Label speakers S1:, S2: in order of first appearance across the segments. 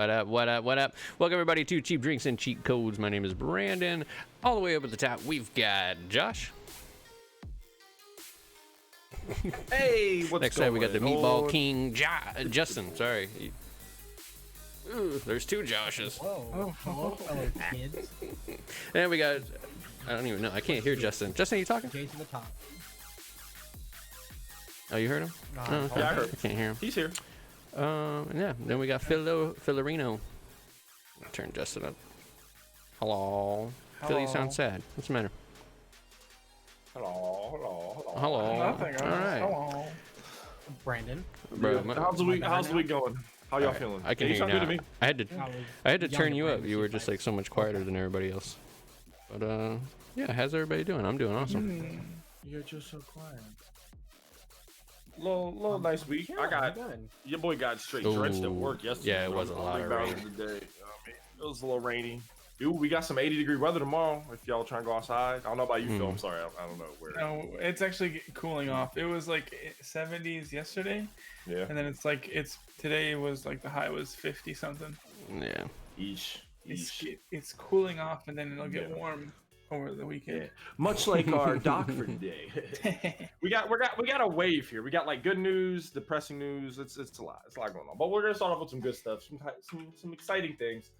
S1: What up? What up? What up? Welcome everybody to Cheap Drinks and Cheat Codes. My name is Brandon. All the way up at the top, we've got Josh.
S2: Hey, what's
S1: Next time we got the Meatball King, Justin. Sorry. Ooh, there's two Joshes.
S3: Whoa. Oh, hello, fellow kids.
S1: And we got, I don't even know. I can't hear Justin. Justin, are you talking?
S3: Jay to the top.
S1: Oh, you heard him? Oh, okay.
S2: Yeah, I heard.
S1: I can't hear him.
S2: He's here.
S1: Yeah. Then we got Filarino. Turn Justin up. Hello. Phil, you sound sad. What's the matter? Hello.
S2: Nothing.
S1: All right.
S3: Hello. Brandon.
S1: Bro,
S2: How's the week going? How y'all feeling?
S1: I can
S2: You
S1: hear you
S2: sound
S1: now.
S2: good to me.
S1: I had to turn you up. You were just like so much quieter than everybody else. But yeah, how's everybody doing? I'm doing awesome.
S4: You're just so quiet.
S2: Little nice week. Your boy got straight drenched at work yesterday.
S1: Yeah, it was a lot of rain.
S2: Today. It was a little rainy. Dude, we got some 80-degree weather tomorrow. If y'all trying to go outside, I don't know about you, Phil. I'm sorry, I don't know where.
S4: No, it's actually cooling off. It was like 70s yesterday.
S2: Yeah.
S4: And then it's today was like the high was 50 something.
S1: Yeah.
S4: It's cooling off and then it'll get warm over the weekend.
S2: Yeah. Much like our doc for today. we got a wave here. We got like good news, depressing news. It's a lot. It's a lot going on. But we're gonna start off with some good stuff, some exciting things.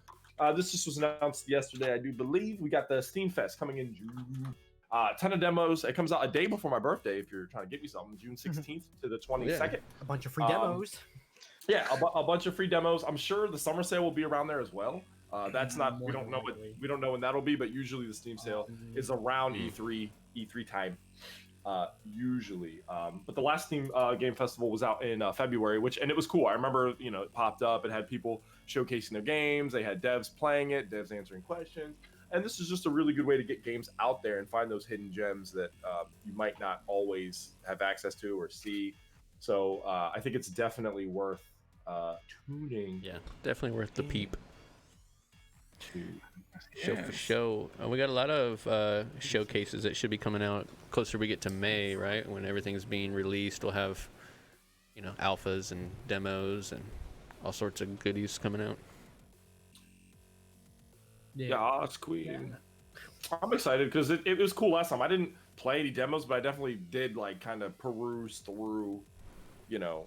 S2: This just was announced yesterday, I do believe. We got the Steam Fest coming in June. Ton of demos. It comes out a day before my birthday if you're trying to get me something, June 16th to the 22nd.
S3: A bunch of free demos.
S2: Yeah, a bunch of free demos. I'm sure the summer sale will be around there as well. That's not, we don't know when that'll be, but usually the Steam sale is around E3 time. Usually. But the last Steam Game Festival was out in February, and it was cool. I remember, it popped up. It had people showcasing their games. They had devs playing it, devs answering questions. And this is just a really good way to get games out there and find those hidden gems that you might not always have access to or see. So I think it's definitely worth tuning.
S1: Yeah, definitely worth the peep. Show
S4: Yes.
S1: for show. We got a lot of showcases that should be coming out closer we get to May, right? When everything's being released, we'll have, alphas and demos and all sorts of goodies coming out.
S2: Yeah, that's queen. Yeah. I'm excited because it was cool last time. I didn't play any demos, but I definitely did like kind of peruse through,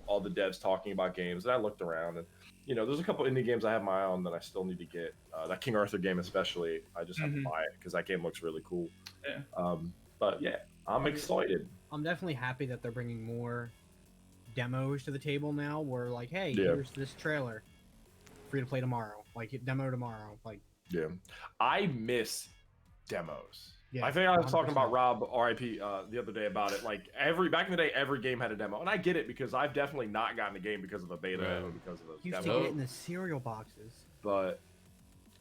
S2: all the devs talking about games. And I looked around and, there's a couple indie games I have my eye on that I still need to get. That King Arthur game especially, I just have to buy it because that game looks really cool.
S4: Yeah.
S2: But yeah, I'm excited.
S3: I'm definitely happy that they're bringing more demos to the table now. We're like, hey, here's this trailer, free to play tomorrow. Like demo tomorrow. Like.
S2: Yeah, I miss demos.
S3: Yeah,
S2: I think I was
S3: 100%.
S2: talking about Rob RIP the other day about it. Like back in the day, every game had a demo, and I get it because I've definitely not gotten a game because of a beta or because of those
S3: Used
S2: demos.
S3: to get it in the cereal boxes.
S2: But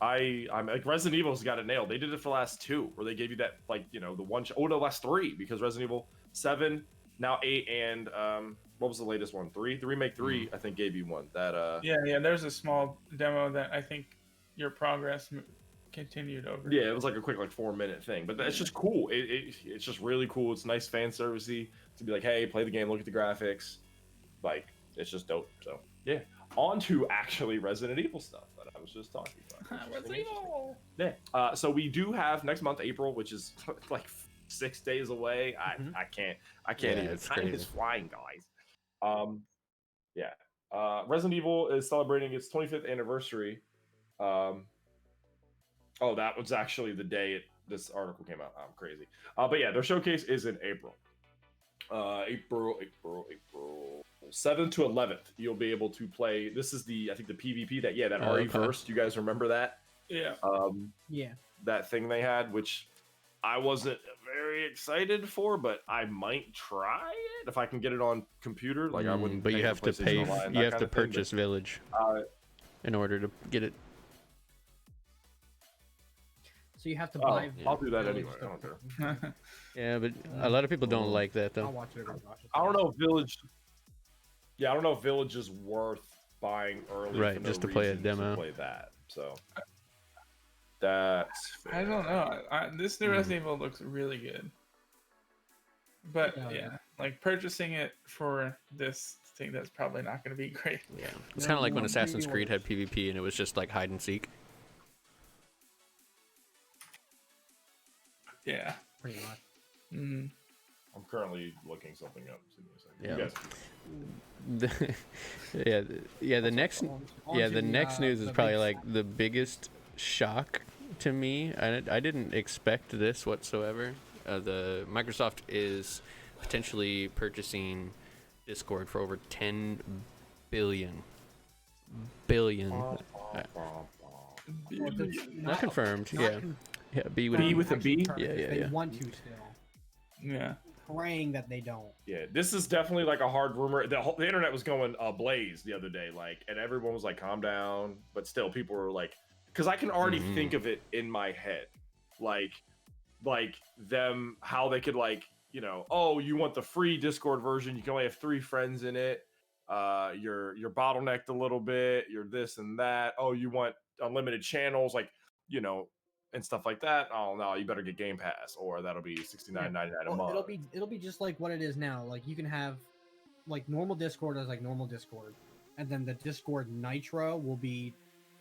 S2: I'm like Resident Evil's got it nailed. They did it for the last two, where they gave you that the last three because Resident Evil 7, now 8, and what was the latest one? 3, the remake 3. I think gave you one that.
S4: Yeah. There's a small demo that I think your progress continued over.
S2: Yeah, it was like a quick 4-minute thing, but it's just cool. It's just really cool. It's nice fan servicey to be like, hey, play the game, look at the graphics, like it's just dope. So yeah, on to actually Resident Evil stuff that I was just talking about.
S4: Resident Evil.
S2: Yeah. So we do have next month, April, which is like 6 days away. I can't even.
S1: It's
S2: Time
S1: crazy.
S2: is flying, guys. Yeah. Resident Evil is celebrating its 25th anniversary. That was actually the day this article came out. I'm crazy. But yeah, their showcase is in April. April 7th to 11th. You'll be able to play. This is the PvP that RE First. You guys remember that?
S4: Yeah.
S2: That thing they had, which I wasn't very excited for, but I might try it if I can get it on computer. Like I wouldn't.
S1: But you have to pay.
S2: Online,
S1: You have to purchase Village in order to get it.
S3: So you have to buy.
S2: I'll do that anyway. I don't care.
S1: Yeah, but a lot of people don't like that
S3: I'll
S1: though.
S3: watch it every Josh.
S2: I don't know if Village. Yeah, I don't know if Village is worth buying early.
S1: Right,
S2: for no
S1: just to play a
S2: reason
S1: demo.
S2: To play that, so that's. Fair.
S4: I don't know. This new Resident Evil looks really good. But yeah, like purchasing it for this think that's probably not going to be great.
S1: Yeah, it's kind of like when Assassin's Creed had PvP and it was just like hide and seek.
S4: Yeah,
S3: Pretty much.
S4: Mm-hmm.
S2: I'm currently looking something up.
S1: Yeah. The next news is probably like the biggest shock to me. I didn't expect this whatsoever. The Microsoft is potentially purchasing Discord for over 10 billion. Not confirmed. B with a B.
S3: They want to still.
S4: Yeah.
S3: Praying that they don't.
S2: Yeah, this is definitely like a hard rumor. The internet was going ablaze the other day, like, and everyone was like, "Calm down," but still, people were like, because I can already think of it in my head, like them how they could like, you know, oh, you want the free Discord version? You can only have 3 friends in it. You're bottlenecked a little bit. You're this and that. Oh, you want unlimited channels, like, you know, and stuff like that. Oh no, you better get Game Pass, or that'll be $69.99 a month.
S3: It'll be just like what it is now. Like you can have like normal Discord as like normal Discord, and then the Discord Nitro will be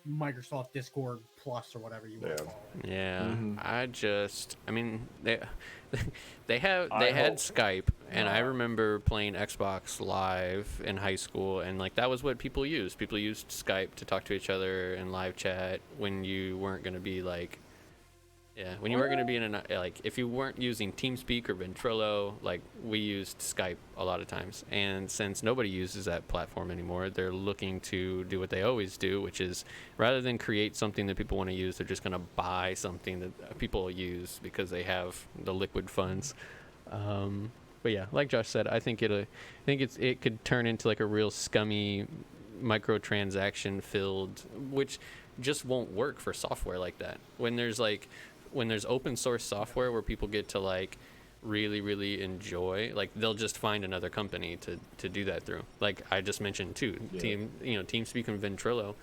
S3: Microsoft Discord Plus or whatever you want to call it.
S1: Yeah, I mean, they had Skype, and I remember playing Xbox Live in high school, and like that was what people used. People used Skype to talk to each other and live chat when you weren't going to be like. Yeah, when you weren't going to be in like, if you weren't using TeamSpeak or Ventrilo, like, we used Skype a lot of times. And since nobody uses that platform anymore, they're looking to do what they always do, which is, rather than create something that people want to use, they're just going to buy something that people use because they have the liquid funds. But yeah, like Josh said, I think it could turn into, like, a real scummy microtransaction-filled, which just won't work for software like that. When there's open source software where people get to like really enjoy, like they'll just find another company to do that through. Like I just mentioned too, TeamSpeak and Ventrilo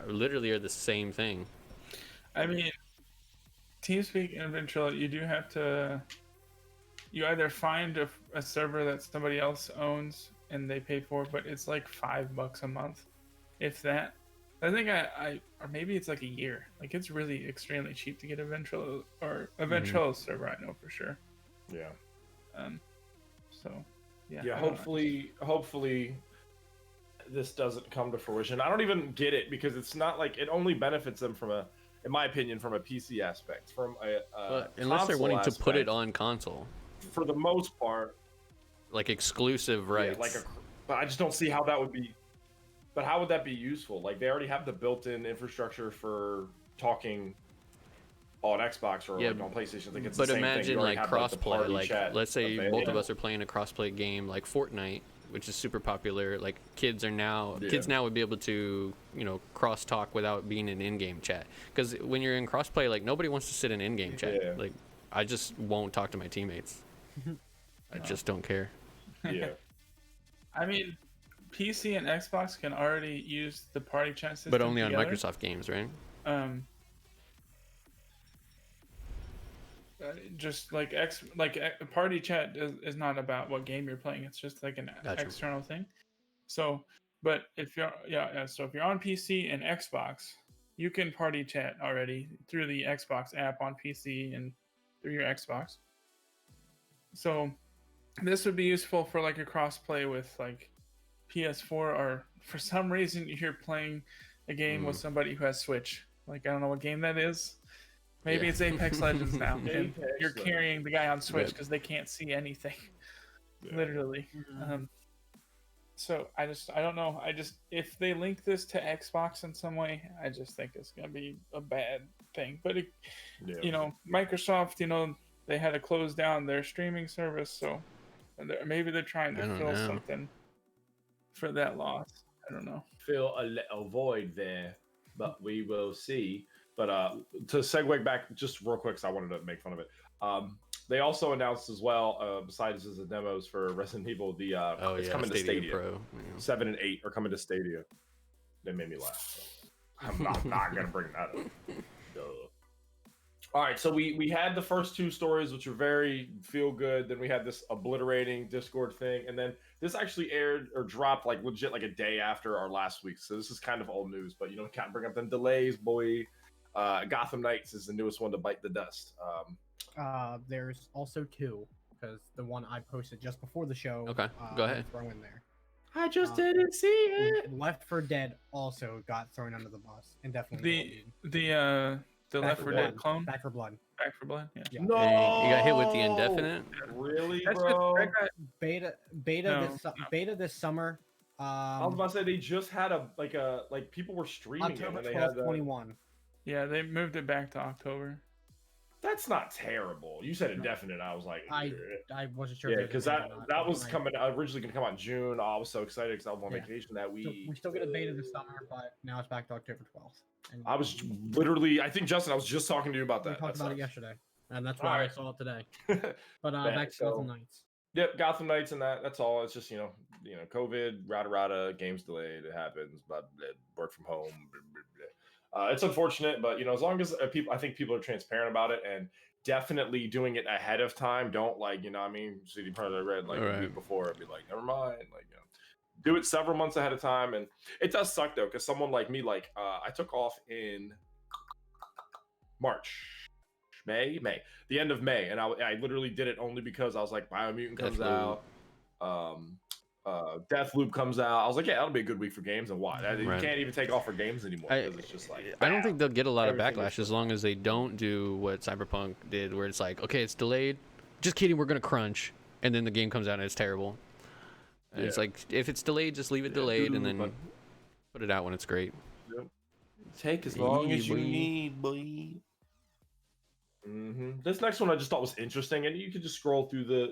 S1: literally are the same thing.
S4: I mean, TeamSpeak and Ventrilo, you do have to, you either find a server that somebody else owns and they pay for, but it's like $5 a month, if that. I think or maybe it's like a year. Like it's really extremely cheap to get a Ventrilo or a Ventrilo server. I know for sure.
S2: Yeah.
S4: So. Yeah.
S2: Yeah. Hopefully, this doesn't come to fruition. I don't even get it because it's not like it only benefits them in my opinion, from a PC aspect, from
S1: unless they're wanting to put it on console.
S2: For the most part.
S1: Like exclusive rights.
S2: Yeah, but I just don't see how that would be. But how would that be useful? Like they already have the built-in infrastructure for talking on Xbox or like on PlayStation. Like it's
S1: but
S2: the same
S1: imagine
S2: thing.
S1: like crossplay. Like let's say
S2: available.
S1: both of us are playing a crossplay game like Fortnite, which is super popular. Like kids now would be able to, you know, cross talk without being in in-game chat. Because when you're in crossplay, like nobody wants to sit in in-game chat.
S2: Yeah.
S1: Like I just won't talk to my teammates. I just don't care.
S2: Yeah.
S4: I mean, PC and Xbox can already use the party chat system,
S1: but only
S4: together.
S1: on Microsoft games, right?
S4: Just like party chat is not about what game you're playing. It's just like an external thing. So, but if you're so if you're on PC and Xbox, you can party chat already through the Xbox app on PC and through your Xbox. So, this would be useful for like a crossplay with like PS4, or for some reason you're playing a game with somebody who has Switch. Like I don't know what game that is. Maybe it's Apex Legends now, and you're carrying the guy on Switch because they can't see anything, literally. So I don't know. If they link this to Xbox in some way, I just think it's gonna be a bad thing. But you know, Microsoft, you know, they had to close down their streaming service, so maybe they're trying to fill something for that loss. I don't know.
S2: Fill a little void there, but we will see. But to segue back just real quick, because I wanted to make fun of it. They also announced as well, besides the demos for Resident Evil, it's coming to Stadia. Pro. Yeah. 7 and 8 are coming to Stadia. That made me laugh. So I'm not gonna bring that up. All right, so we had the first two stories, which were very feel good. Then we had this obliterating Discord thing, and then this actually aired or dropped like legit like a day after our last week. So this is kind of old news, but can't bring up them delays, boy. Gotham Knights is the newest one to bite the dust.
S3: There's also two, because the one I posted just before the show.
S1: Okay, go ahead.
S3: Throw in there.
S2: I just didn't see it.
S3: Left 4 Dead also got thrown under the bus, and definitely
S4: the Left 4 Dead clone.
S3: Back for Blood.
S4: Back for Blood. Yeah.
S2: No,
S1: you got hit with the indefinite.
S2: Really,
S4: That's
S2: bro?
S3: Beta this summer.
S2: I was about to say they just had like people were streaming
S3: October
S2: it. And
S3: 12th, 21.
S4: Yeah, they moved it back to October.
S2: That's not terrible. You said indefinite. I was like,
S3: I wasn't sure.
S2: yeah, because that was coming originally going to come out in June. I was so excited because I was on vacation that week.
S3: So we still get a beta this summer, but now it's back to October 12th. And
S2: I was literally, I think Justin, I was just talking to you about
S3: we
S2: that.
S3: talked about it yesterday, and that's why I saw it today. But back to Gotham Knights.
S2: Yep, Gotham Knights and that's all. It's just COVID, rada, games delayed. It happens. Blah, blah, work from home. Blah, blah, blah. It's unfortunate, but as long as I think people are transparent about it and definitely doing it ahead of time. Don't CD Projekt Red a week before and be like, never mind. Do it several months ahead of time. And it does suck though, because someone like me, I took off in May, the end of May, and I literally did it only because I was like, Biomutant comes out, Deathloop comes out. I was like, yeah, that'll be a good week for games. And why? You can't even take off for games anymore because it's just like
S1: I don't think they'll get a lot of backlash as long as they don't do what Cyberpunk did, where it's like, okay, it's delayed. Just kidding, we're gonna crunch, and then the game comes out and it's terrible. And it's like, if it's delayed, just leave it delayed, and then put it out when it's great.
S2: Yep. Take as long as you need, boy. This next one I just thought was interesting, and you can just scroll through the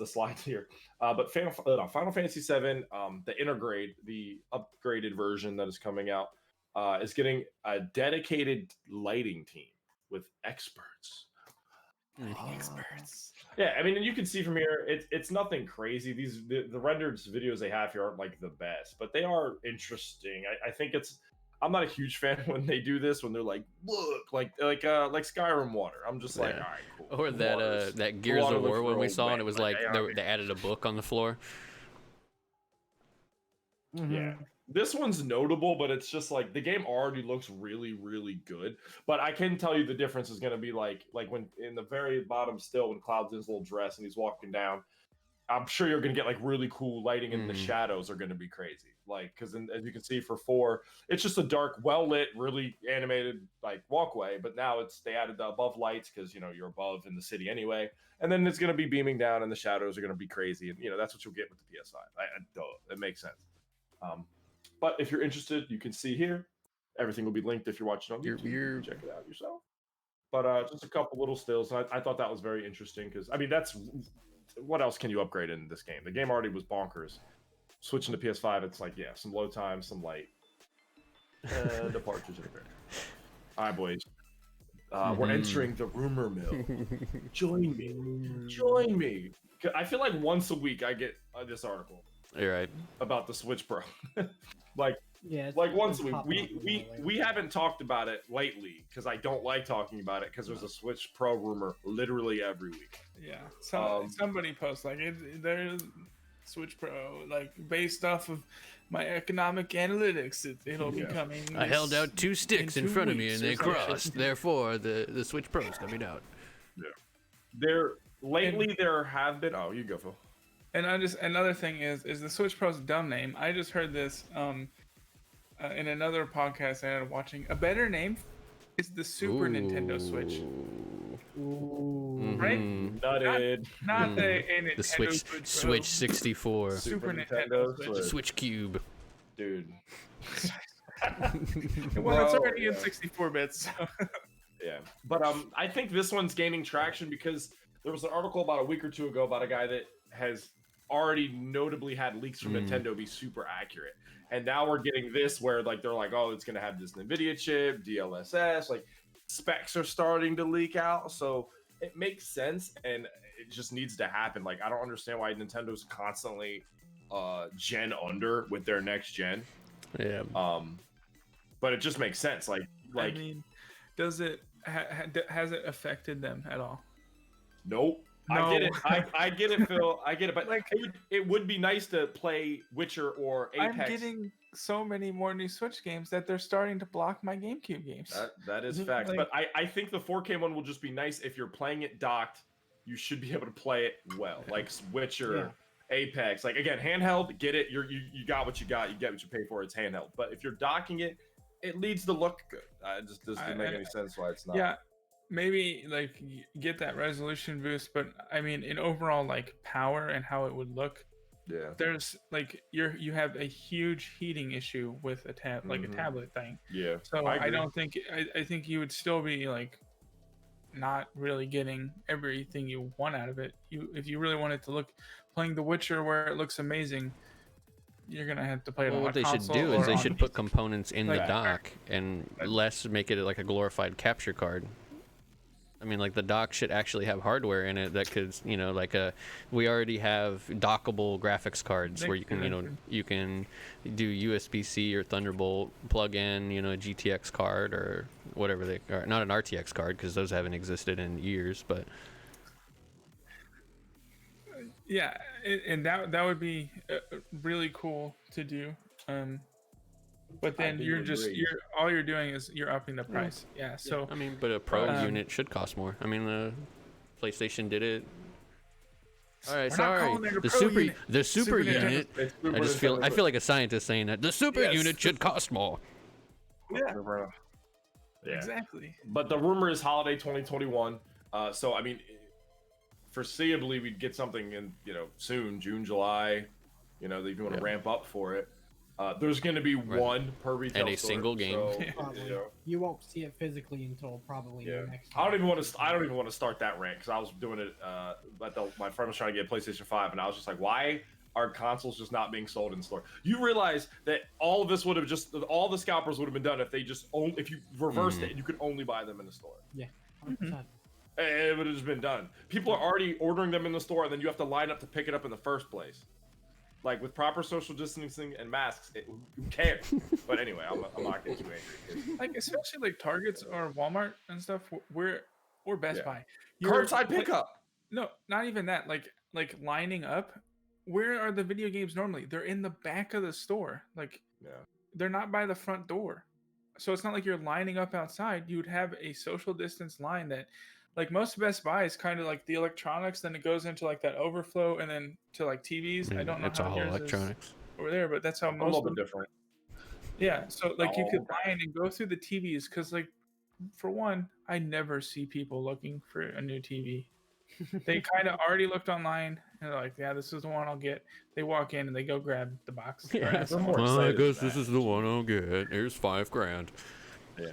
S2: slides here. But Final Fantasy VII, the Intergrade, the upgraded version that is coming out, is getting a dedicated lighting team with experts. Experts. Yeah, I mean, and you can see from here, it's nothing crazy. The rendered videos they have here aren't like the best, but they are interesting. I think I'm not a huge fan when they do this, when they're like, look, like Skyrim water. I'm just like, all right, cool.
S1: Or that Gears of War one we saw, and it was like they added a book on the floor.
S2: Yeah. This one's notable, but it's just like the game already looks really, really good. But I can tell you the difference is going to be like when in the very bottom still, when Cloud's in his little dress and he's walking down, I'm sure you're going to get like really cool lighting, and the shadows are going to be crazy. Like, because as you can see for 4, it's just a dark, well lit, really animated like walkway. But now they added the above lights because you're above in the city anyway, and then it's going to be beaming down, and the shadows are going to be crazy, and that's what you'll get with the PS5. It makes sense. But if you're interested, you can see here. Everything will be linked if you're watching on YouTube. You can check it out yourself. But just a couple little stills. And I thought that was very interesting because, I mean, what else can you upgrade in this game? The game already was bonkers. Switching to PS5, it's like, yeah, some load time, some light. And a partridge in a pear. All right, boys. We're entering the rumor mill. Join me. I feel like once a week I get this article.
S1: You're right.
S2: About the Switch Pro. Like once a week. We haven't talked about it lately because I don't like talking about it because there's a Switch Pro rumor literally every week.
S4: Yeah. Somebody posts there's Switch Pro, based off of my economic analytics, it'll be coming.
S1: I held out 2 sticks in front of me and they crossed. Therefore, the Switch Pro is coming out.
S2: Yeah. There have been. Oh, you go, Phil.
S4: And another thing is the Switch Pro's dumb name. I just heard this in another podcast I had watching. A better name is the Super Nintendo Switch. Right?
S2: Nutted.
S4: Not the Nintendo
S1: Switch 64.
S4: Super Nintendo Switch.
S1: Switch Cube.
S2: Dude.
S4: Well, it's already in 64 bits. So.
S2: Yeah. But I think this one's gaining traction because there was an article about a week or two ago about a guy that has already notably had leaks from Nintendo be super accurate, and now we're getting this where they're like, oh, it's gonna have this Nvidia chip, DLSS, specs are starting to leak out, so it makes sense, and it just needs to happen. I don't understand why Nintendo's constantly gen under with their next gen.
S1: Yeah.
S2: But it just makes sense. I mean,
S4: does it? has it affected them at all?
S2: Nope.
S4: No.
S2: I get it. I get it, Phil. I get it. But it would be nice to play Witcher or Apex.
S4: I'm getting so many more new Switch games that they're starting to block my GameCube games.
S2: That is facts. But I think the 4K one will just be nice. If you're playing it docked, you should be able to play it well. Like Witcher, Apex. Like, again, handheld, get it. You got what you got. You get what you pay for. It's handheld. But if you're docking it, it needs to look good. It just doesn't make any sense why it's not.
S4: Yeah. Maybe like get that resolution boost, but I mean, in overall like power and how it would look, there's like you have a huge heating issue with a tablet thing.
S2: Yeah.
S4: So I don't think I think you would still be like not really getting everything you want out of it. If you really want it to look playing The Witcher where it looks amazing, you're gonna have to play it on a console.
S1: What they should do is they should put components in the dock and make it like a glorified capture card. I mean, like the dock should actually have hardware in it that could, we already have dockable graphics cards where you can do USB-C or Thunderbolt plug in, a GTX card or whatever not an RTX card because those haven't existed in years, but.
S4: Yeah, and that would be really cool to do. But then all you're doing is you're upping the price. Yeah. So
S1: I mean, but a Pro unit should cost more. I mean, the PlayStation did it. All right, sorry. The super unit. I feel like a scientist saying that the super unit should cost more.
S4: Yeah. Exactly.
S2: But the rumor is holiday 2021. So I mean, foreseeably we'd get something in soon, June, July. That you want to ramp up for it. There's going to be one per retail
S1: and a
S2: store,
S1: single game.
S2: So,
S3: you won't see it physically until probably next.
S2: I don't even want to start that rant because I was doing it. My friend was trying to get a PlayStation 5, and I was just like, why are consoles just not being sold in the store? You realize that all of this would have all the scalpers would have been done if if you reversed it and you could only buy them in the store.
S3: Yeah, 100%.
S2: It would have just been done. People are already ordering them in the store, and then you have to line up to pick it up in the first place. Like with proper social distancing and masks, who cares? But anyway, I'm not getting too angry.
S4: Like especially like Targets or Walmart and stuff, or Best Buy.
S2: Curbside pickup.
S4: No, not even that. Like lining up. Where are the video games normally? They're in the back of the store. Like they're not by the front door. So it's not like you're lining up outside. You would have a social distance line that. Like most Best Buy is kind of like the electronics, then it goes into like that overflow, and then to like TVs. I don't know
S1: it's
S4: how
S1: all
S4: yours
S1: electronics
S4: is over there, but that's how most.
S2: A little bit different.
S4: Yeah, so like you could line and go through the TVs because like, for one, I never see people looking for a new TV. They kind of already looked online and they're like, yeah, this is the one I'll get. They walk in and they go grab the box.
S1: Yeah, well, I guess this is the one I'll get. Here's $5,000.
S2: Yeah.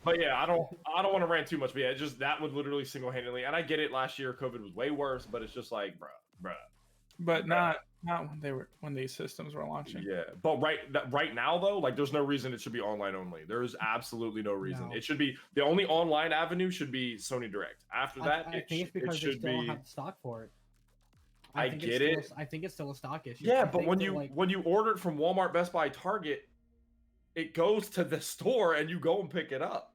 S2: But yeah, I don't want to rant too much. But yeah, that would literally single-handedly, and I get it. Last year, COVID was way worse, but it's just like, bruh.
S4: But not when these systems were launching.
S2: Yeah, but right now though, like, there's no reason it should be online only. There is absolutely no reason. No. It should be the only online avenue should be Sony Direct. After that,
S3: I think it's because they still don't have stock for it.
S2: I get it.
S3: I think it's still a stock issue.
S2: Yeah, but when you order it from Walmart, Best Buy, Target, it goes to the store and you go and pick it up.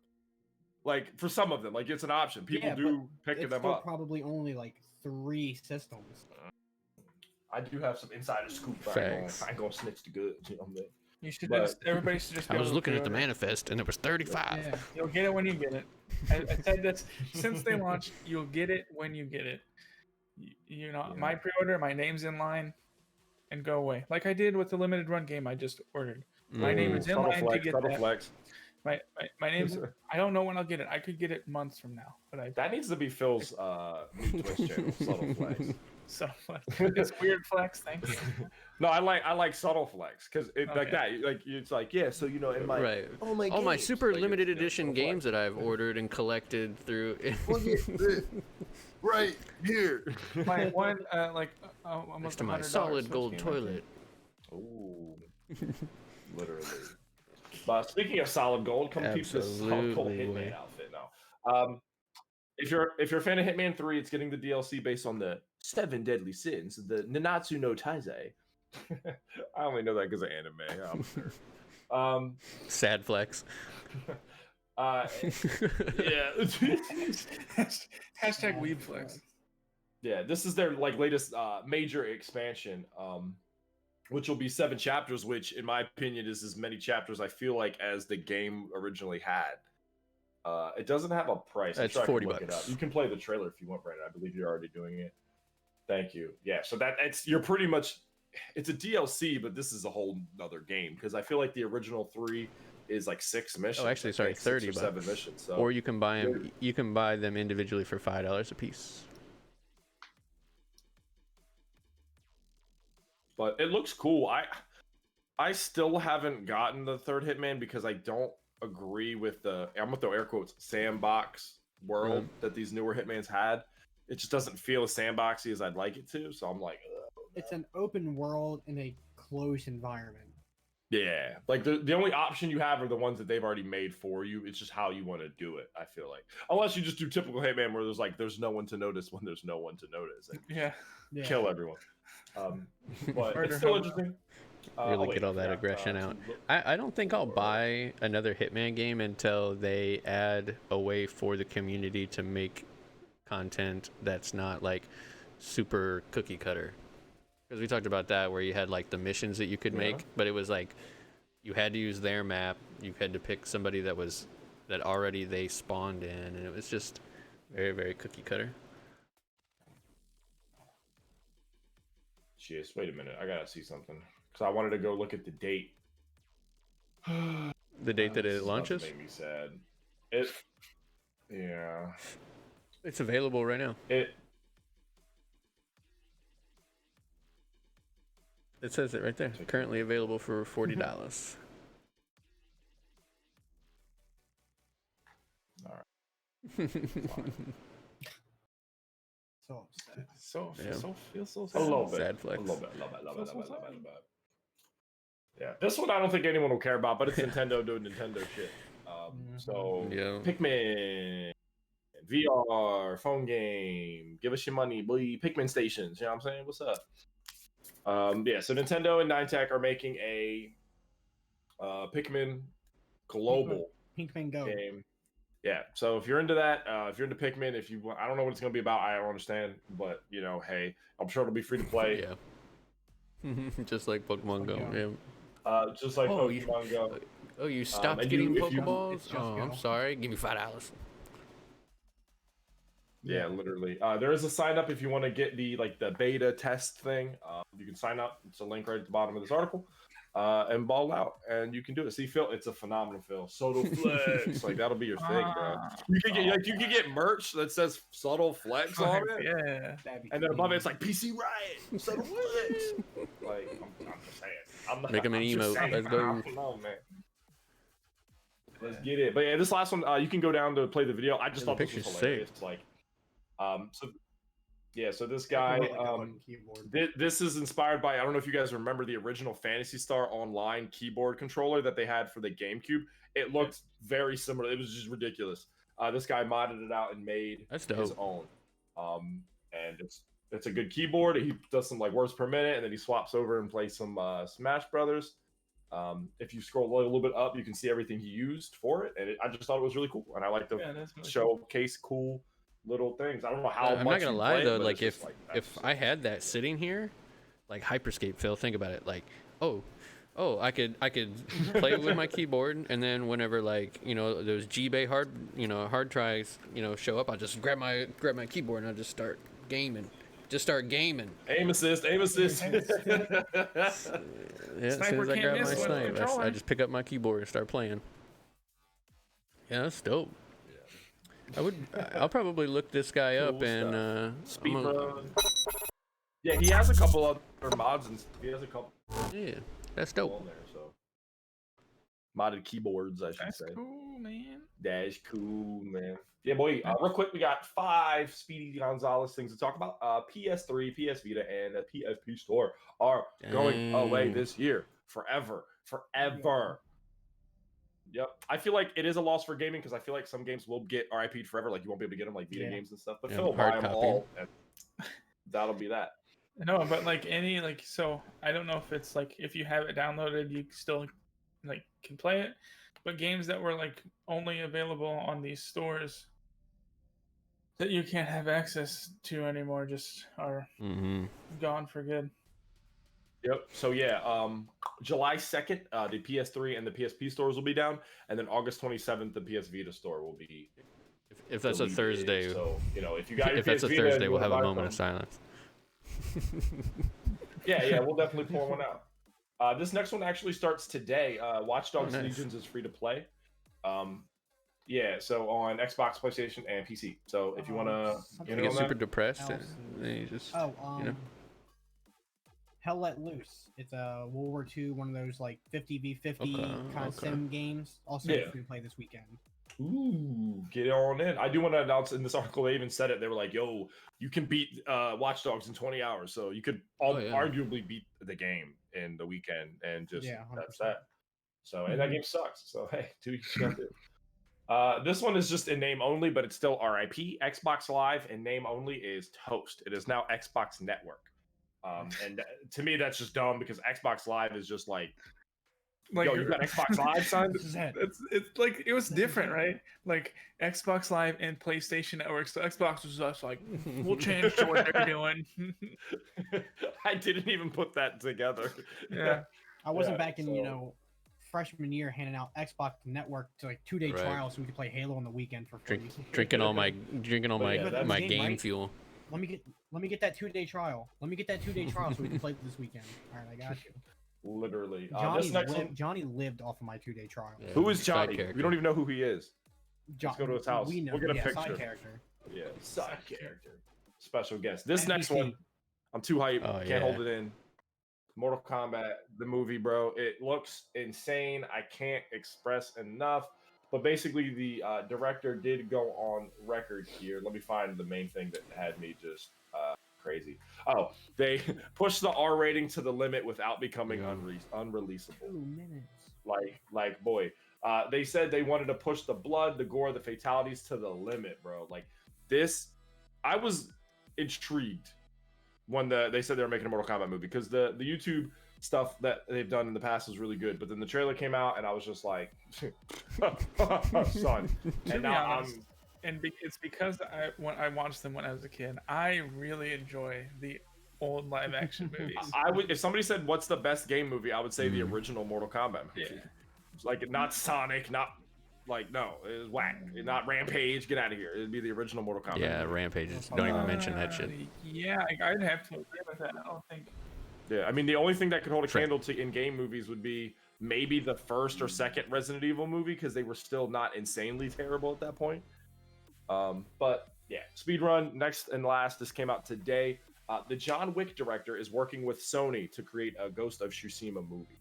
S2: Like for some of them, like it's an option. People do pick them up.
S3: It's probably only like 3 systems.
S2: I do have some insider scoop. I ain't gonna snitch the goods. You know what I mean?
S4: You should. Everybody should just.
S1: I was looking at the manifest and it was 35.
S4: Yeah. You'll get it when you get it. I said this since they launched. You'll get it when you get it. My pre-order, my name's in line, and go away. Like I did with the limited run game I just ordered. My name is in line to get that.
S2: Flex.
S4: My name's. I don't know when I'll get it. I could get it months from now, but
S2: that needs to be Phil's new Twitch channel. Subtle Flex.
S4: Subtle Flex. It's weird flex. Thank you.
S2: No, I like Subtle Flex because like that. Like it's like so in my
S1: all my super limited edition games that I've ordered and collected through.
S2: Right here.
S4: My one
S1: next to my solid gold toilet.
S2: Ooh. Literally. But speaking of solid gold, come keep this solid gold Hitman outfit now. If you're a fan of Hitman 3, it's getting the DLC based on the 7 deadly sins, the Nanatsu no Taizai. I only know that because of anime. I'm sure.
S1: Sad flex.
S2: Yeah.
S4: Hashtag weebflex.
S2: Yeah, this is their like latest major expansion, which will be 7 chapters, which in my opinion is as many chapters I feel like as the game originally had. It doesn't have a price.
S1: That's
S2: I'm sure I can
S1: $40.
S2: look it up. You can play the trailer if you want, Brandon. I believe you're already doing it. Thank you. Yeah, so you're pretty much, it's a DLC, but this is a whole other game because I feel like the original 3 is like 6 missions.
S1: Oh, actually, sorry, 30
S2: bucks. 7 missions. So.
S1: Or you can buy them. You can buy them individually for $5 a piece.
S2: But it looks cool. I still haven't gotten the 3rd Hitman because I don't agree with the, I'm gonna throw air quotes, sandbox world that these newer Hitmans had. It just doesn't feel as sandboxy as I'd like it to. So I'm like,
S3: it's an open world in a closed environment.
S2: Yeah, like the only option you have are the ones that they've already made for you. It's just how you want to do it. I feel like, unless you just do typical Hitman where there's no one to notice when there's no one to notice and
S4: Yeah.
S2: kill everyone. But it's still interesting.
S1: Really get all that aggression out. I don't think I'll buy another Hitman game until they add a way for the community to make content that's not like super cookie cutter. Because we talked about that where you had like the missions that you could make, but it was like you had to use their map. You had to pick somebody that already they spawned in, and it was just very, very cookie cutter.
S2: Jeez, wait a minute. I gotta see something because I wanted to go look at the date.
S1: The date that it launches?
S2: Make me sad. Yeah.
S1: It's available right now. It says it right there. Currently available for $40.
S2: All right.
S3: So upset.
S4: Feels so
S2: A
S4: sad.
S2: little bit.
S1: Sad flex.
S2: A little bit. Yeah, this one I don't think anyone will care about, but it's Nintendo doing Nintendo shit. So Pikmin, VR, phone game, give us your money, boy. Pikmin stations, you know what I'm saying? What's up? Yeah, so Nintendo and Niantic are making a Pikmin global
S3: Pikmin Go
S2: game. Yeah, so if you're into that, if you're into Pikmin, I don't know what it's gonna be about, I don't understand, but you know, hey, I'm sure it'll be free to play.
S1: Yeah. Just like Pokemon Go. Yeah.
S2: Just like Pokemon Go.
S1: Oh, you stopped getting Pokeballs? Oh, I'm sorry. Give me $5.
S2: Yeah, literally. There is a sign up if you want to get the beta test thing. You can sign up. It's a link right at the bottom of this article. And ball out, and you can do it. See, Phil, it's a phenomenal Phil. Subtle flex, like that'll be your thing, bro. You can get merch that says subtle flex on it.
S4: Yeah.
S2: And then above it, it's like PC Riot, subtle flex. Like I'm just saying.
S1: Make them an emote. Let's go.
S2: No, man. Let's get it. But yeah, this last one, you can go down to play the video. I just thought this was hilarious. Like, so this guy, this is inspired by, I don't know if you guys remember the original Phantasy Star Online keyboard controller that they had for the GameCube. It looked very similar. It was just ridiculous. This guy modded it out and made his own. And it's a good keyboard. He does some like words per minute, and then he swaps over and plays some Smash Brothers. If you scroll a little bit up, you can see everything he used for it, and I just thought it was really cool. And I like to showcase cool little things. I don't know how
S1: I'm
S2: much
S1: not gonna lie though,
S2: like
S1: if I had that sitting here, like Hyperscape, Phil, think about it. Like, I could play with my keyboard, and then whenever those G-Bay hard tries show up, I'll just grab my keyboard and I'll just start gaming. Aim assist.
S2: Yeah,
S1: as soon as I grab my snipe, I just pick up my keyboard and start playing. Yeah, that's dope. I'll probably look this guy up and
S2: speedrun. Yeah, he has a couple other mods and he has a couple.
S1: Yeah, that's dope.
S2: On there, so. Modded keyboards, I should say.
S4: That's cool, man.
S2: That's cool, man. Yeah, boy. Real quick, we got 5 Speedy Gonzalez things to talk about. PS3, PS Vita, and the PSP Store are going away this year forever. Yep. I feel like it is a loss for gaming because I feel like some games will get RIP'd forever. Like you won't be able to get them, like Vita games and stuff. But Phil will buy them all, and that'll be that.
S4: No, but so I don't know if it's like if you have it downloaded, you still can play it. but games that were like only available on these stores that you can't have access to anymore just are gone for good.
S2: Yep. So yeah, July 2nd, the PS3 and the PSP stores will be down, and then August 27th, the PS Vita store will be.
S1: If that's a Thursday,
S2: so you know, if you got your
S1: if that's
S2: PS
S1: a
S2: Vita,
S1: Thursday,
S2: you
S1: we'll
S2: wanna
S1: have a
S2: buy
S1: moment of
S2: some.
S1: silence.
S2: Yeah, we'll definitely pour one out. This next one actually starts today. Watch Dogs Legions is free to play. Yeah, so on Xbox, PlayStation, and PC. So if you want to
S1: get super depressed, and then you just you know.
S3: Hell Let Loose. It's a World War II, one of those like 50v50 kind of sim games. Also free to play this weekend.
S2: Ooh, get on in. I do want to announce in this article, they even said it. They were like, yo, you can beat Watch Dogs in 20 hours. So you could arguably beat the game in the weekend and just that's that. So, and that game sucks. So, hey, you got it. This one is just in name only, but it's still RIP. Xbox Live in name only is toast. It is now Xbox Network. And to me, that's just dumb because Xbox Live is just like, yo, you got Xbox Live, son?
S4: It's like, it was different, right? Like Xbox Live and PlayStation Network. So Xbox was just like, we'll change to what they're doing.
S2: I didn't even put that together.
S4: Yeah.
S3: I wasn't back in, freshman year handing out Xbox Network to like 2-day trials so we could play Halo on the weekend for free.
S1: Drinking all my game fuel.
S3: Let me get that 2-day trial. Let me get that 2-day trial so we can play this weekend. All right, I got you.
S2: Literally.
S3: Johnny lived off of my 2-day trial.
S2: Yeah, who is Johnny? We don't even know who he is. Let's go to his house.
S3: We'll
S2: get a picture.
S3: Side character.
S2: Yeah, side character. Special guest. This next one, I'm too hyped. Can't hold it in. Mortal Kombat, the movie, bro. It looks insane. I can't express enough. But basically, the director did go on record here. Let me find the main thing that had me just crazy. Oh, they pushed the R rating to the limit without becoming unreleasable.
S3: 2 minutes.
S2: Like, boy. They said they wanted to push the blood, the gore, the fatalities to the limit, bro. Like, this, I was intrigued when they said they were making a Mortal Kombat movie because the YouTube stuff that they've done in the past was really good, but then the trailer came out and I was just like, son. And now
S4: it's because when I watched them when I was a kid, I really enjoy the old live action movies.
S2: I would, if somebody said what's the best game movie, I would say the original Mortal Kombat movie.
S4: Yeah.
S2: Like not Sonic, not like no, it was whack. Not Rampage. Get out of here. It'd be the original Mortal Kombat.
S1: Yeah,
S2: movie.
S1: Rampage. Don't even mention that shit.
S4: Yeah, I'd have to agree with that. I don't think.
S2: Yeah, I mean the only thing that could hold a candle to in-game movies would be maybe the first or second Resident Evil movie because they were still not insanely terrible at that point. But yeah, speedrun next and last. This came out today. The John Wick director is working with Sony to create a Ghost of Tsushima movie.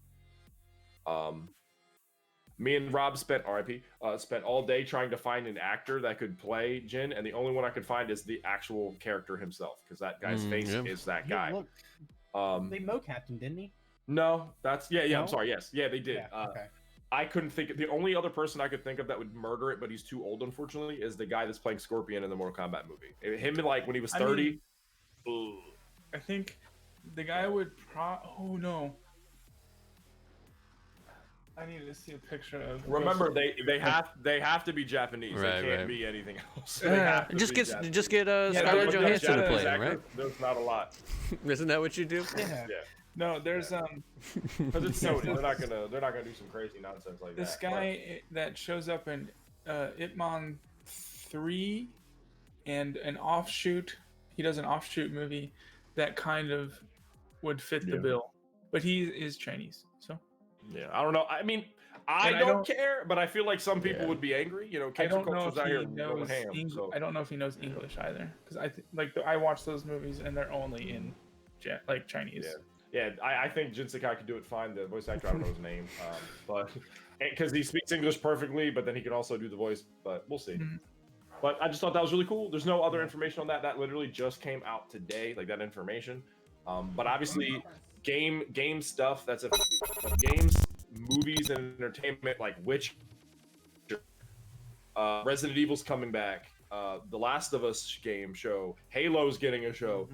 S2: Me and Rob spent all day trying to find an actor that could play Jin, and the only one I could find is the actual character himself because that guy's face is that guy.
S3: Look, they mocapped him, didn't he?
S2: No, that's no?
S3: No?
S2: I'm sorry. Yes, yeah, they did.
S3: Yeah, okay.
S2: I couldn't think. The only other person I could think of that would murder it, but he's too old, unfortunately, is the guy that's playing Scorpion in the Mortal Kombat movie. Him, like when he was 30.
S4: I think the guy would oh no. I need to see a picture of.
S2: Remember, they have to be Japanese. They can't be anything else.
S1: Just get Scarlett Johansson to play them, right?
S2: There's not a lot.
S1: Isn't that what you do?
S4: Yeah. No, there's
S2: because it's Sony. They're not gonna do some crazy nonsense like
S4: this
S2: that.
S4: This guy that shows up in Hitman 3 and an offshoot. He does an offshoot movie that kind of would fit the bill, but he is Chinese, so.
S2: Yeah, I don't know. I mean, I don't care, but I feel like some people would be angry. You know, cancel culture's out here going ham. So.
S4: I don't know if he knows English either, because I watch those movies and they're only in Chinese.
S2: Yeah, I think Jin Sakai could do it fine. The voice actor, I don't know his name, but because he speaks English perfectly, but then he can also do the voice. But we'll see. Mm-hmm. But I just thought that was really cool. There's no other information on that. That literally just came out today, like that information. But obviously. Game stuff that's games, movies, and entertainment like Witcher, Resident Evil's coming back, The Last of Us game show, Halo's getting a show.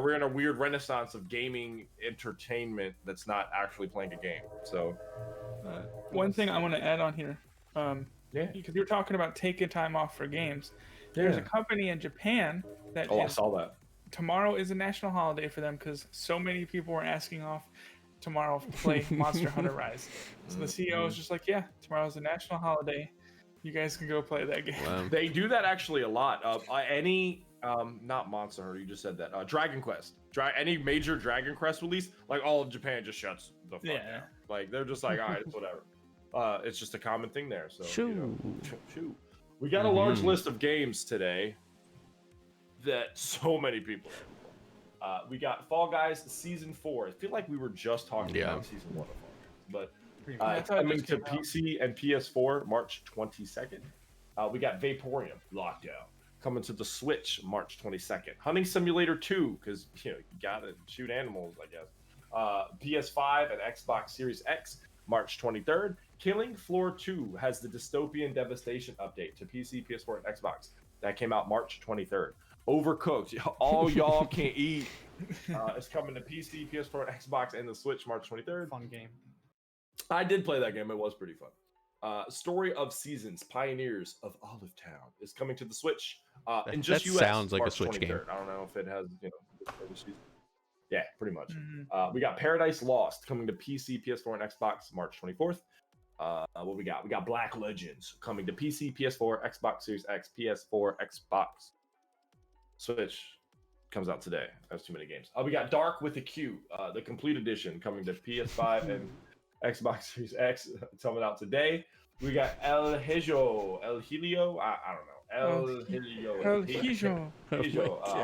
S2: We're in a weird renaissance of gaming entertainment that's not actually playing a game. So
S4: One thing I want to add on here,
S2: Yeah.
S4: because you're talking about taking time off for games. There's a company in Japan that
S2: I saw that.
S4: Tomorrow is a national holiday for them because so many people were asking off tomorrow to play Monster Hunter Rise. So the CEO is just like, yeah, tomorrow's a national holiday. You guys can go play that game.
S1: Wow.
S2: They do that actually a lot. Not Monster Hunter, you just said that. Dragon Quest. Any major Dragon Quest release, like all of Japan just shuts the fuck down. Like they're just like, all right, it's whatever. It's just a common thing there. So
S1: Shoo.
S2: Shoo. We got a large list of games today that so many people have. We got Fall Guys Season 4. I feel like we were just talking about Season 1 of Fall Guys, but it's coming to PC and PS4 March 22nd. We got Vaporeon Lockdown coming to the Switch March 22nd. Hunting Simulator 2, because you gotta shoot animals, I guess. PS5 and Xbox Series X March 23rd. Killing Floor 2 has the Dystopian Devastation update to PC, PS4, and Xbox. That came out March 23rd. Overcooked, all y'all can eat. It's coming to PC, PS4, and Xbox, and the Switch March 23rd.
S3: Fun game.
S2: I did play that game. It was pretty fun. Story of Seasons, Pioneers of Olive Town is coming to the Switch. In just
S1: that
S2: US,
S1: sounds like
S2: March
S1: a Switch
S2: 23rd.
S1: game.
S2: I don't know if it has, yeah, pretty much. We got Paradise Lost coming to PC, PS4, and Xbox March 24th. What we got? We got Black Legends coming to PC, PS4, Xbox Series X, PS4, Xbox. Switch comes out today. That's too many games. We got Dark with a Q, the complete edition, coming to PS5 and Xbox Series X, coming out today. We got El Helio. I don't know. El Helio.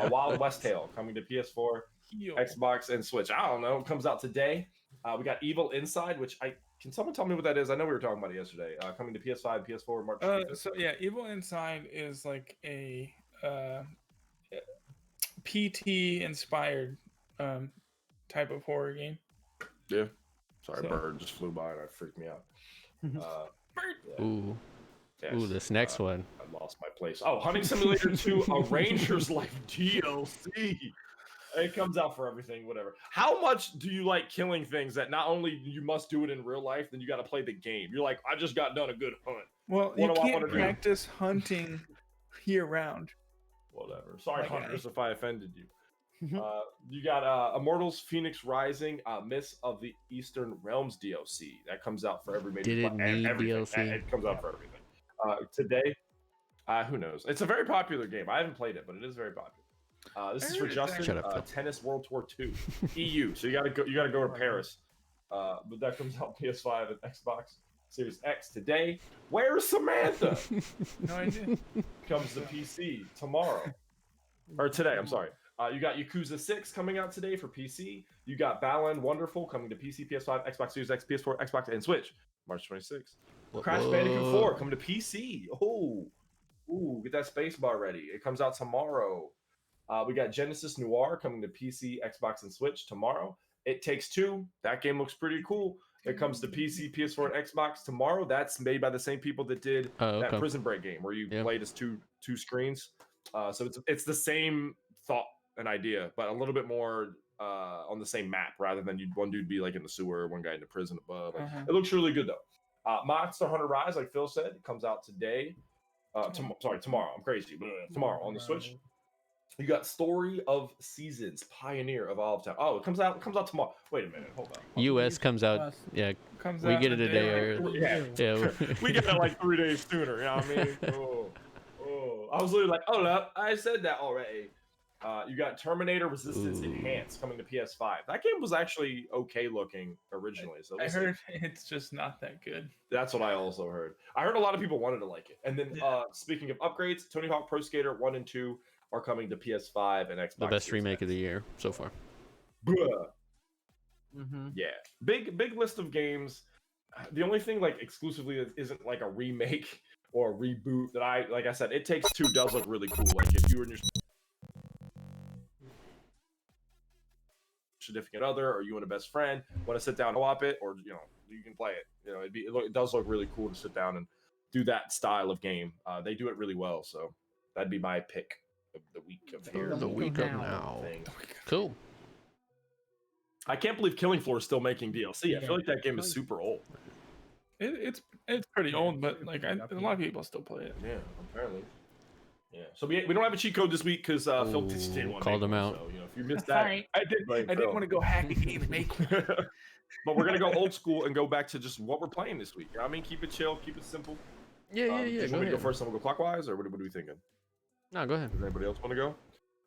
S2: Wild West Tale coming to PS4, Xbox, and Switch. I don't know. It comes out today. We got Evil Inside, which can someone tell me what that is? I know we were talking about it yesterday. Coming to PS5 and PS4 March 25th.
S4: So yeah, Evil Inside is like a PT inspired type of horror game.
S2: Yeah. Sorry, bird just flew by and it freaked me out.
S1: Yeah. Ooh. Yes. Ooh, this next one.
S2: I lost my place. Oh, Hunting Simulator 2, A Ranger's Life DLC. It comes out for everything, whatever. How much do you like killing things that not only you must do it in real life, then you got to play the game? You're like, I just got done a good hunt.
S4: Well, you can't practice hunting year round.
S2: Whatever. Sorry, hunters, if I offended you. You got Immortals Phoenix Rising, Myths of the Eastern Realms DLC. That comes out for every major
S1: DLC?
S2: It comes out for everything. Today, who knows? It's a very popular game. I haven't played it, but it is very popular. This is for Justin. Tennis World Tour 2 EU. So you gotta go to Paris. But that comes out PS5 and Xbox Series X today. Where's Samantha?
S4: No idea.
S2: Comes to PC tomorrow. Or today, I'm sorry. You got Yakuza 6 coming out today for PC. You got Balan Wonderful coming to PC, PS5, Xbox Series X, PS4, Xbox, and Switch March 26th. Crash Bandicoot 4 coming to PC. Ooh, get that space bar ready. It comes out tomorrow. We got Genesis Noir coming to PC, Xbox, and Switch tomorrow. It Takes Two. That game looks pretty cool. It comes to PC, PS4, and Xbox tomorrow. That's made by the same people that did that Prison Break game where you played as two screens. So it's the same thought and idea, but a little bit more on the same map rather than one dude be like in the sewer, one guy in the prison above. It looks really good though. Monster Hunter Rise, like Phil said, it comes out today. Tomorrow. I'm crazy. Tomorrow on the Switch. You got Story of Seasons, Pioneer of Olive Town. Oh, it comes out tomorrow. Wait a minute, hold on.
S1: US comes out. Yeah, we get it a day early.
S2: Yeah. We get it like 3 days sooner. You know what I mean? I was literally like, I said that already. You got Terminator Resistance Enhanced coming to PS5. That game was actually okay looking originally. So
S4: I heard it's just not that good.
S2: That's what I also heard. I heard a lot of people wanted to like it. And then speaking of upgrades, Tony Hawk Pro Skater 1 and 2 are coming to PS5 and Xbox.
S1: The best remake of the year so far.
S2: Yeah, big list of games. The only thing like exclusively that isn't like a remake or a reboot that like I said, It Takes Two does look really cool. Like if you and your significant other or you and a best friend want to sit down and co-op it, or you can play it. It does look really cool to sit down and do that style of game. They do it really well, so that'd be my pick of the week of here.
S1: The week of now. Cool.
S2: I can't believe Killing Floor is still making DLC. I feel like that game is super old.
S4: It's pretty old, but like a lot of people still play it.
S2: Yeah, apparently. Yeah. So we don't have a cheat code this week because Phil just didn't want to
S1: called him out.
S2: So if you missed that,
S4: Sorry, I didn't want to go hack a game and make one.
S2: But we're gonna go old school and go back to just what we're playing this week. I mean, keep it chill, keep it simple.
S1: Yeah.
S2: Do you want me to go first? And we'll go clockwise, or what are we thinking?
S1: No, go ahead.
S2: Does anybody else want to go?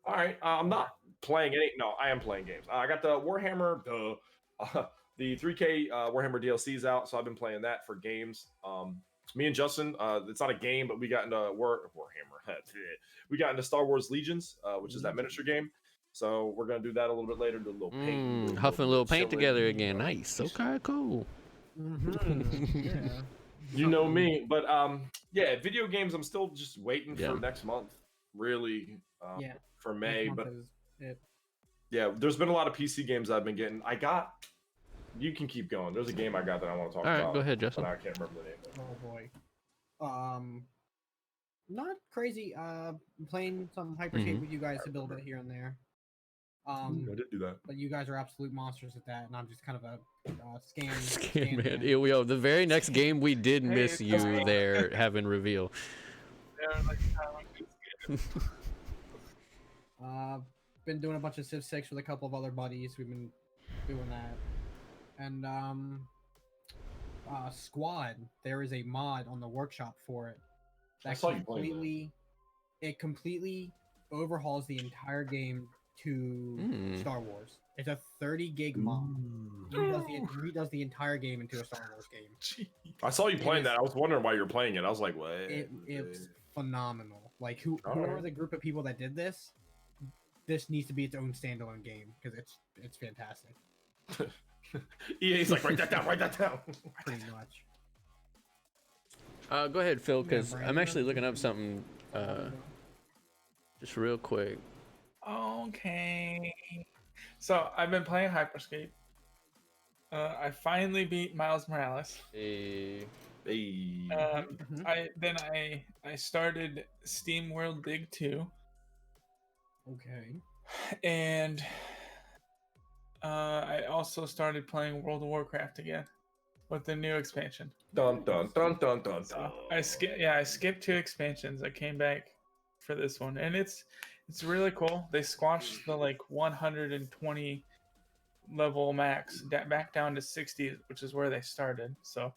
S2: All right. I'm not playing any. No, I am playing games. I got the Warhammer, the 3K Warhammer DLCs out, so I've been playing that for games. Me and Justin, it's not a game, but we got into Warhammer. We got into Star Wars Legions, which is that miniature game. So we're gonna do that a little bit later. Do a little paint,
S1: huffing a little paint together again. Nice. Okay, cool.
S3: Yeah.
S2: You know me, but yeah, video games. I'm still just waiting for next month, really. For May, but yeah, there's been a lot of PC games I've been getting. You can keep going. There's a game I got that I want to talk about.
S1: All right, go ahead, Justin.
S2: But I can't remember the name of it.
S3: Oh boy. Not crazy. Playing some Hyperscape with you guys a little bit here and there.
S2: I did do that.
S3: But you guys are absolute monsters at that, and I'm just kind of a
S1: Scan man. Yo, the very next game we did miss you there having reveal.
S3: Been doing a bunch of Civ 6 with a couple of other buddies. We've been doing that. And Squad, there is a mod on the workshop for it.
S2: I saw you playing that.
S3: It completely overhauls the entire game to Star Wars. It's a 30 gig mod. He does the entire game into a Star Wars game.
S2: I saw you playing that. I was wondering why you were playing it. I was like, what?
S3: It's phenomenal. Like whoever the group of people that did this needs to be its own standalone game because it's fantastic.
S2: EA's like, write that down.
S3: Pretty much.
S1: Go ahead, Phil, because I'm actually looking up something just real quick.
S4: Okay. So I've been playing Hyperscape. I finally beat Miles Morales.
S1: Hey.
S4: I started Steam World Dig 2.
S3: Okay.
S4: And I also started playing World of Warcraft again with the new expansion.
S2: Dun dun dun dun dun.
S4: So I skipped 2 expansions. I came back for this one, and it's really cool. They squashed the 120 level max back down to 60, which is where they started. So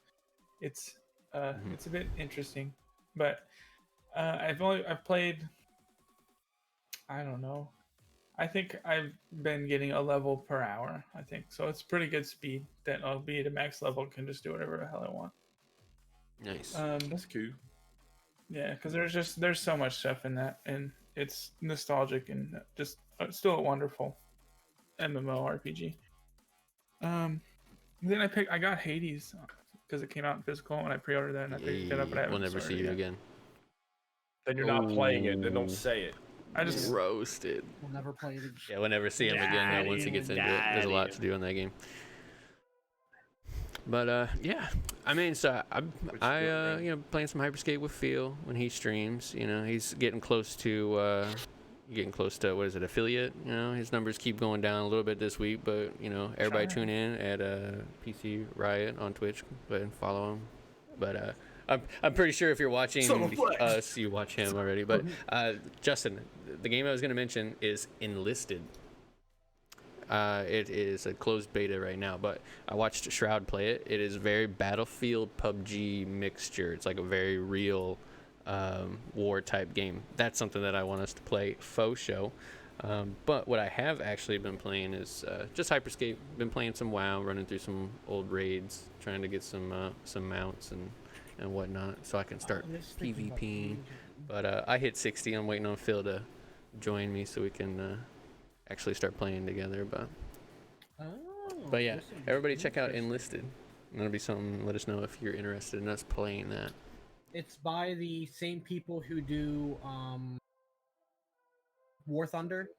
S4: it's a bit interesting, but I've played, I don't know, I think I've been getting a level per hour, I think. So it's pretty good speed that I'll be at a max level, can just do whatever the hell I want.
S1: Nice.
S2: That's cool.
S4: Yeah, because there's so much stuff in that, and it's nostalgic and just still a wonderful MMORPG. Then I got Hades because it came out in physical, and I pre-ordered that, and I picked it up. But I
S1: we'll never see you again.
S2: Then you're not playing it. Then don't say it.
S4: I just
S1: roasted.
S3: We'll never play it again.
S1: Yeah, we'll never see him again now once he gets into it. There's a lot to do in that game. But yeah, I mean, so I playing some Hyperscape with Phil when he streams. You know, he's getting close to what is it, affiliate? You know, his numbers keep going down a little bit this week, but you know, everybody tune in at PC Riot on Twitch. Go ahead and follow him. But I'm pretty sure if you're watching us, you watch him already. But Justin, the game I was going to mention is Enlisted. It is a closed beta right now, but I watched Shroud play it. It is very Battlefield PUBG mixture. It's like a very real war type game. That's something that I want us to play faux show. But what I have actually been playing is just Hyperscape. Been playing some WoW, running through some old raids, trying to get some mounts and whatnot, so I can start PvPing. But I hit 60. I'm waiting on Phil to join me so we can actually start playing together. But yeah, everybody check out Enlisted. That'll be something. Let us know if you're interested in us playing that.
S3: It's by the same people who do War Thunder.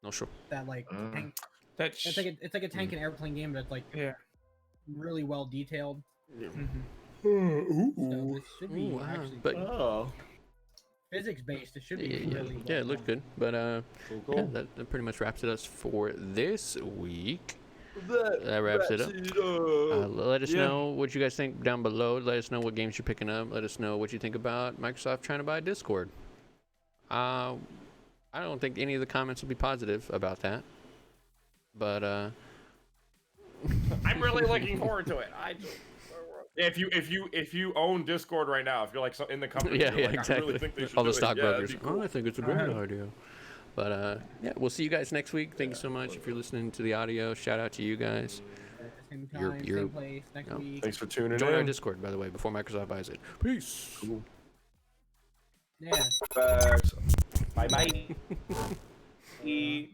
S1: No, sure.
S3: That tank. It's like a tank and airplane game, but it's really well detailed.
S1: Yeah.
S3: So it should be actually physics based. It should be really
S1: it looked good. But yeah, that pretty much wraps it up for this week. that wraps it up. Let us know what you guys think down below. Let us know what games you're picking up. Let us know what you think about Microsoft trying to buy Discord. I don't think any of the comments will be positive about that, but
S2: I'm really looking forward to it. If you own Discord right now, if you're like in the company,
S1: yeah,
S2: like,
S1: exactly.
S2: I really think they should
S1: All the
S2: do it.
S1: stockbrokers.
S2: Yeah, cool.
S1: I think it's a great idea. But yeah, we'll see you guys next week. Thank you so much if you're listening to the audio. Shout out to you guys.
S3: Same time, same place, next week.
S2: Thanks for tuning in.
S1: Join our Discord, by the way, before Microsoft buys it. Peace.
S2: Cool.
S3: Yeah.
S2: Bye bye.